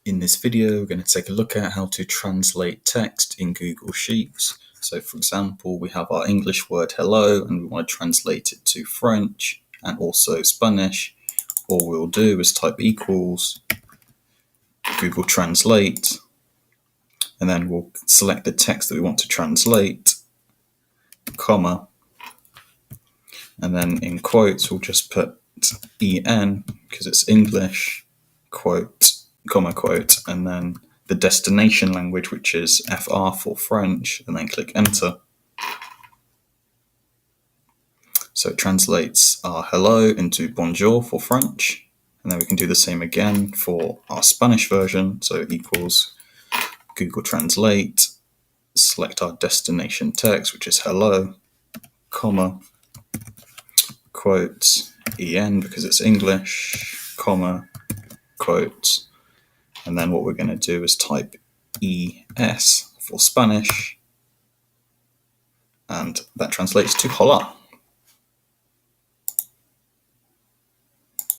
In this video, we're going to take a look at how to translate text in Google Sheets. So for example, we have our English word hello and we want to translate it to French and also Spanish. All we'll do is type equals Google Translate, and then we'll select the text that we want to translate, comma, and then in quotes we'll just put EN because it's English, quote, comma, quote, and then the destination language, which is FR for French, and then click enter. So it translates our hello into bonjour for French, and then we can do the same again for our Spanish version. So equals Google Translate, select our destination text, which is hello, comma, quote, EN because it's English, comma, quote, and then what we're going to do is type ES for Spanish, and that translates to hola.